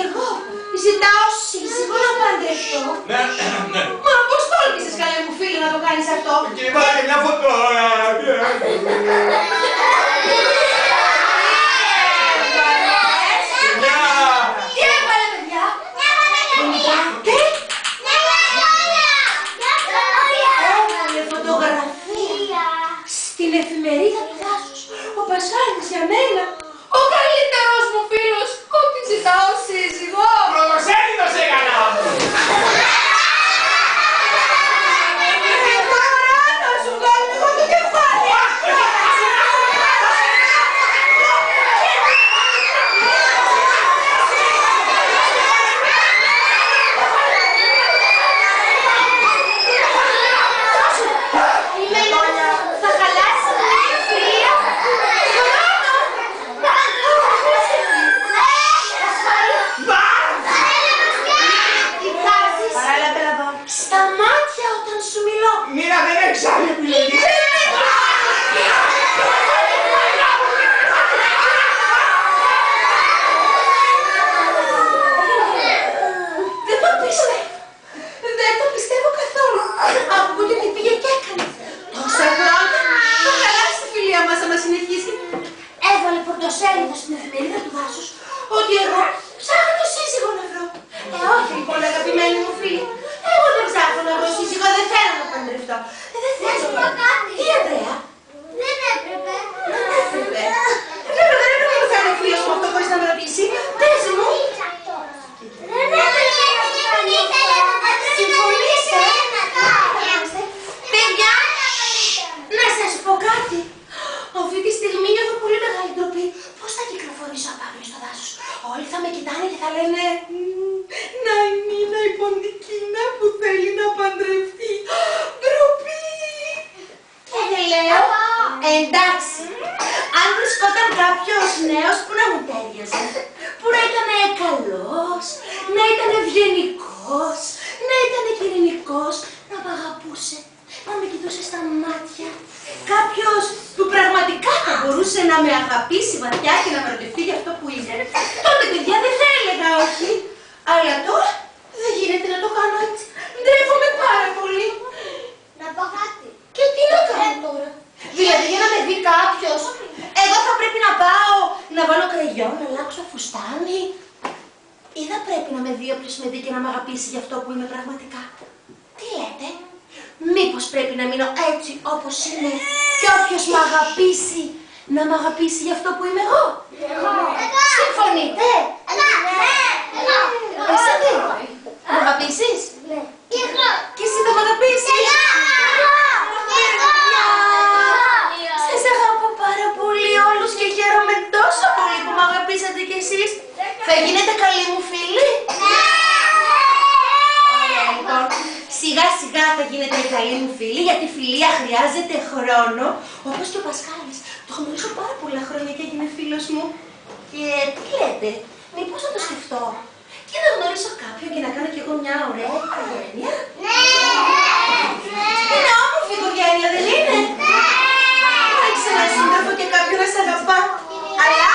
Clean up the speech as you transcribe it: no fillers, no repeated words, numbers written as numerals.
εγώ ζητάω σύζυγο να παντρευτώ. Ναι. Μα πώς τόλμησες, καλέ μου φίλε, να το κάνεις αυτό? Κύριε, βάλτε μια φωτογραφία. Τι έβαλε, παιδιά? Έβαλε φωτογραφία στην εφημερίδα του δάσους. Ο Πασχάλης για μένα, ο καλύτερος μου φίλος, ότι ζητάω σύζυγο. Πρωτοσέλιδος έκανα. Τώρα να σου βγάλω εγώ το κεφάλι. Θα χαλάσει μια φιλία. Στα μάτια όταν σου μιλώ. Μοίρα, δεν έχεις άλλη επιλογή. Δεν το πιστεύω. Δεν το πιστεύω καθόλου. Ακούτε τι πήγε και έκανε. Τόσα χρόνια θα χαλάσει τη φιλία μας άμα συνεχίσει. Έβαλε πρωτοσέλιδο στην εφημερίδα του δάσους ότι εγώ ψάχνω σύζυγο να βρω. Όχι λοιπόν, αγαπημένοι μου φίλοι. Εγώ δεν ψάχνω να βρω σύζυγο, δεν θέλω να παντρευτώ. Δεν θέλω. Τι, Ανδρέα? Δεν έπρεπε. Δεν έπρεπε. Δεν έπρεπε να μου φέρει ο φίλος μου αυτό χωρίς να με ρωτήσει. Πες μου. Δεν έπρεπε. Συμφωνήστε. Παιδιά, να σας πω κάτι. Αυτή τη στιγμή νιώθω πολύ μεγάλη ντροπή. Πώς θα κυκλοφορήσω απ' αύριο στο δάσος? Όλοι θα με κοιτάνε και θα λένε «Να η Νίνα η ποντικίνα που θέλει να παντρευτεί». Ντροπή! Και δεν λέω εντάξει. Αν βρισκόταν κάποιος νέος που να μου τέριαζε, που να ήταν καλός, να ήταν ευγενικός, να ήταν ειρηνικός, να μ' αγαπούσε, να με κοιτούσε στα μάτια. Κάποιος που πραγματικά θα μπορούσε να με αγαπήσει βαθιά και να με ερωτευτεί για αυτό που είναι, τότε παιδιά δεν θα έλεγα όχι. Αλλά τώρα δεν γίνεται να το κάνω έτσι. Ντρέπομαι πάρα πολύ. Να πω κάτι. Και τι να κάνω τώρα? Δηλαδή για να με δει κάποιος, εγώ θα πρέπει να πάω να βάλω κραγιόν, να αλλάξω φουστάνι? Ή θα πρέπει να με δει όποιος με δει και να με αγαπήσει για αυτό που είμαι πραγματικά? Τι λέτε? Μήπως πρέπει να μείνω έτσι όπως είμαι και όποιος μ' αγαπήσει, να μ' αγαπήσει για αυτό που είμαι εγώ? Συμφωνείτε? Εσύ τι? Μ' αγαπήσεις? Και εσύ θα μ' αγαπήσεις? Σας αγαπώ πάρα πολύ όλους και χαίρομαι τόσο πολύ που μ' αγαπήσατε κι εσείς. Θα γίνετε καλοί μου φίλοι? Ωραία λοιπόν. Σιγά σιγά θα γίνετε καλοί μου φίλοι, γιατί η φιλία χρειάζεται χρόνο. Όπως και ο Πασχάλης. Το γνωρίζω πάρα πολλά χρόνια και έγινε φίλος μου. Και τι λέτε, μήπως να το σκεφτώ και να γνωρίσω κάποιον και να κάνω κι εγώ μια ωραία οικογένεια? Είναι όμορφη οικογένεια, δεν είναι? Να έχεις έναν σύντροφο και κάποιον να σ' αγαπά. Αλλά